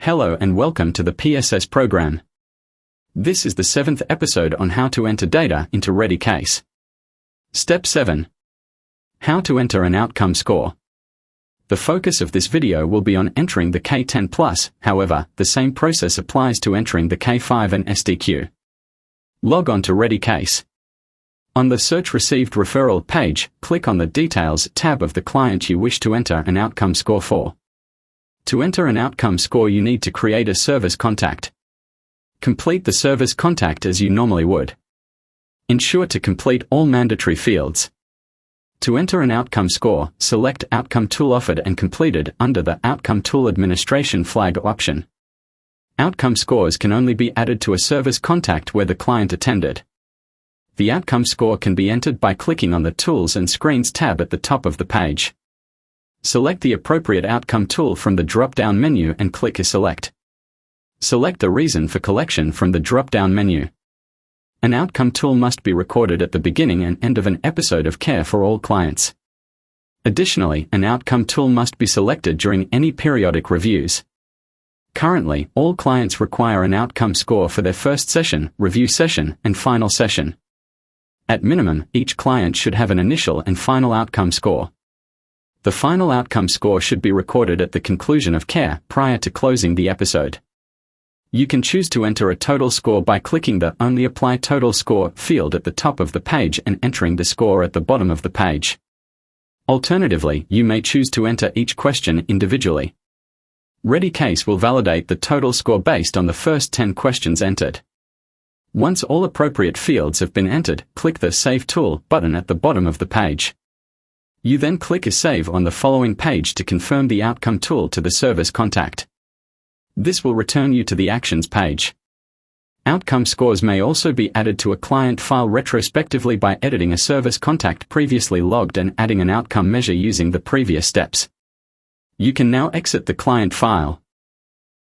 Hello and welcome to the PSS program. This is the 7th episode on how to enter data into rediCASE. Step 7. How to enter an outcome score. The focus of this video will be on entering the K10+, however, the same process applies to entering the K5 and SDQ. Log on to rediCASE. On the Search Received Referral page, click on the Details tab of the client you wish to enter an outcome score for. To enter an outcome score, you need to create a service contact. Complete the service contact as you normally would. Ensure to complete all mandatory fields. To enter an outcome score, select Outcome Tool Offered and Completed under the Outcome Tool Administration flag option. Outcome scores can only be added to a service contact where the client attended. The outcome score can be entered by clicking on the Tools and Screens tab at the top of the page. Select the appropriate outcome tool from the drop-down menu and click Select. Select the reason for collection from the drop-down menu. An outcome tool must be recorded at the beginning and end of an episode of care for all clients. Additionally, an outcome tool must be selected during any periodic reviews. Currently, all clients require an outcome score for their first session, review session, and final session. At minimum, each client should have an initial and final outcome score. The final outcome score should be recorded at the conclusion of care, prior to closing the episode. You can choose to enter a total score by clicking the Only Apply Total Score field at the top of the page and entering the score at the bottom of the page. Alternatively, you may choose to enter each question individually. rediCASE will validate the total score based on the first 10 questions entered. Once all appropriate fields have been entered, click the Save Tool button at the bottom of the page. You then click Save on the following page to confirm the outcome tool to the service contact. This will return you to the Actions page. Outcome scores may also be added to a client file retrospectively by editing a service contact previously logged and adding an outcome measure using the previous steps. You can now exit the client file.